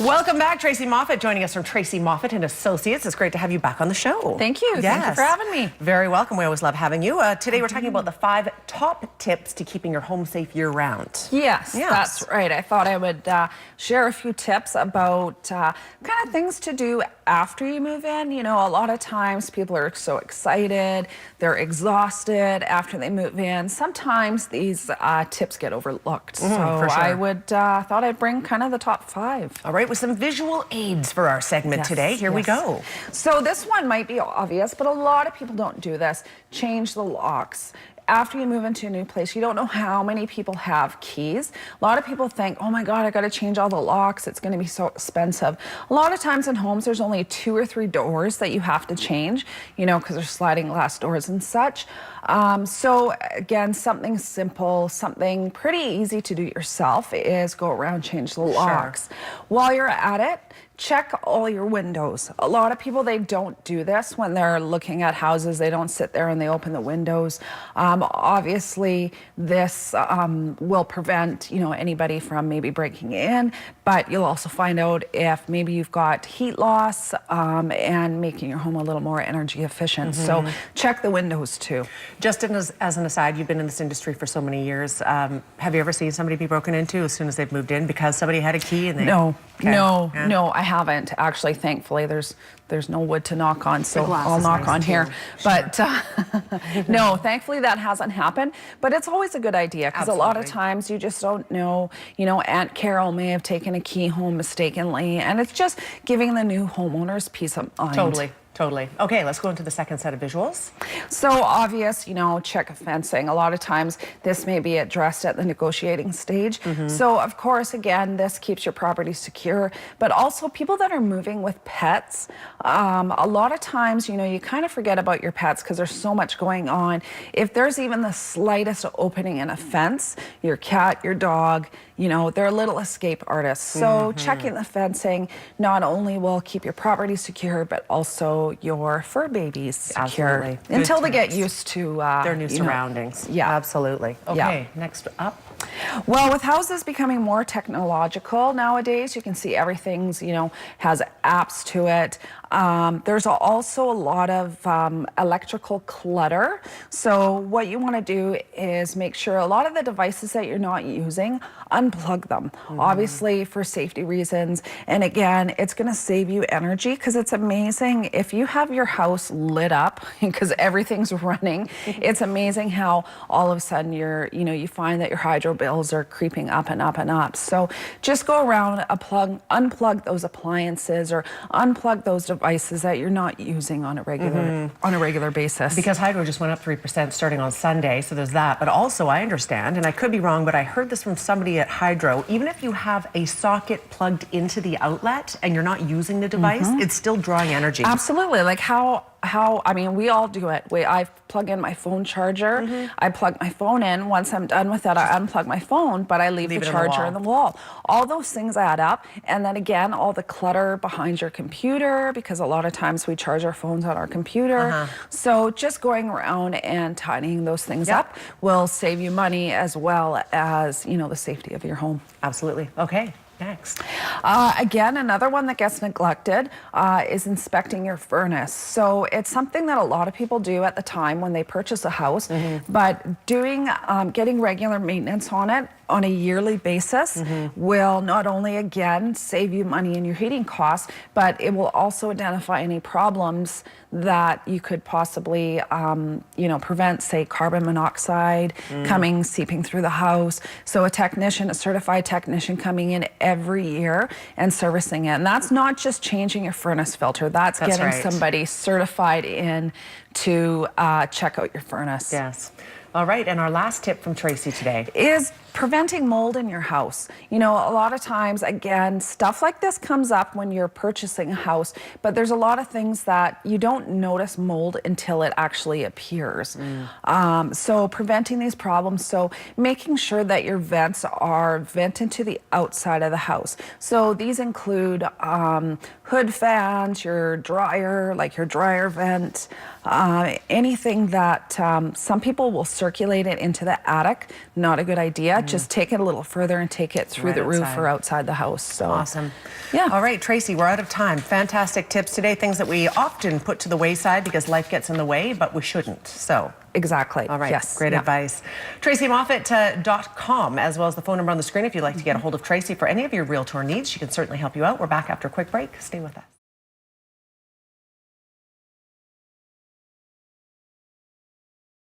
Welcome back, Tracy Moffett, joining us from Tracy Moffett and Associates. It's great to have you back on the show. Thank you. Yes. Thank you for having me. Very welcome. We always love having you. Today we're talking about the 5 top tips to keeping your home safe year-round. Yes, that's right. I thought I would share a few tips about kind of things to do after you move in. You know, a lot of times people are so excited, they're exhausted after they move in. Sometimes these tips get overlooked. So for sure. I would thought I'd bring kind of the top 5. All right, with some visual aids for our segment today. Here we go. So this one might be obvious, but a lot of people don't do this. Change the locks. After you move into a new place, you don't know how many people have keys. A lot of people think, oh my God, I got to change all the locks. It's going to be so expensive. A lot of times in homes, there's only 2 or 3 doors that you have to change, you know, because they're sliding glass doors and such. So again, something simple, something pretty easy to do yourself is go around, change the locks. While you're at it, check all your windows. A lot of people, they don't do this when they're looking at houses. They don't sit there and they open the windows. Obviously, this will prevent, you know, anybody from maybe breaking in, but you'll also find out if maybe you've got heat loss and making your home a little more energy efficient. So check the windows too. Just as an aside, you've been in this industry for so many years. Have you ever seen somebody be broken into as soon as they've moved in because somebody had a key and they... No, I haven't. Actually, thankfully, there's no wood to knock on, so I'll knock on here. But no, thankfully that hasn't happened. But it's always a good idea because a lot of times you just don't know. You know, Aunt Carol may have taken a key home mistakenly, and it's just giving the new homeowners peace of mind. Totally. Okay, let's go into the second set of visuals. So obvious, you know, check fencing. A lot of times this may be addressed at the negotiating stage. So of course, again, this keeps your property secure, but also people that are moving with pets, a lot of times, you know, you kind of forget about your pets because there's so much going on. If there's even the slightest opening in a fence, your cat, your dog, you know, they're little escape artists. So checking the fencing not only will keep your property secure, but also your fur babies secure until they get used to their new surroundings. Absolutely. Okay, next up. Well, with houses becoming more technological nowadays, you can see everything's, you know, has apps to it. There's also a lot of electrical clutter. So what you want to do is make sure a lot of the devices that you're not using, unplug them, obviously for safety reasons. And again, it's going to save you energy because it's amazing if you have your house lit up because everything's running. It's amazing how all of a sudden you find that your hydro bills are creeping up and up and up. So just go around, unplug those appliances or unplug those devices that you're not using on a regular basis. Because hydro just went up 3% starting on Sunday, so there's that. But also, I understand, and I could be wrong, but I heard this from somebody at Hydro, even if you have a socket plugged into the outlet and you're not using the device, it's still drawing energy. Absolutely. Like how I mean, we all do it. I plug in my phone charger. I plug my phone in. Once I'm done with that, I unplug my phone, but I leave the charger in the wall. All those things add up. And then again, all the clutter behind your computer, because a lot of times we charge our phones on our computer. So just going around and tidying those things up will save you money as well as, you know, the safety of your home. Absolutely. Okay. Next. Again, another one that gets neglected is inspecting your furnace. So it's something that a lot of people do at the time when they purchase a house, but getting regular maintenance on it on a yearly basis will not only, again, save you money in your heating costs, but it will also identify any problems that you could possibly, you know, prevent, say, carbon monoxide seeping through the house. So a certified technician coming in every year and servicing it. And that's not just changing your furnace filter. That's getting somebody certified in to check out your furnace. Yes. All right, and our last tip from Tracy today is preventing mold in your house. You know, a lot of times, again, stuff like this comes up when you're purchasing a house, but there's a lot of things that you don't notice mold until it actually appears. So preventing these problems, so making sure that your vents are vented to the outside of the house. So these include hood fans, your dryer, like your dryer vent, anything that some people will circulate it into the attic. Not a good idea. that, just take it a little further and take it through Right the roof outside. or outside the house. So Awesome. yeah. All right, Tracy, we're out of time. Fantastic tips today, things that we often put to the wayside because life gets in the way, but we shouldn't. So Exactly. all right, Yes. great Yeah. advice. TracyMoffett.com, as well as the phone number on the screen if you'd like to get a hold of Tracy for any of your realtor needs. She can certainly help you out. We're back after a quick break. Stay with us.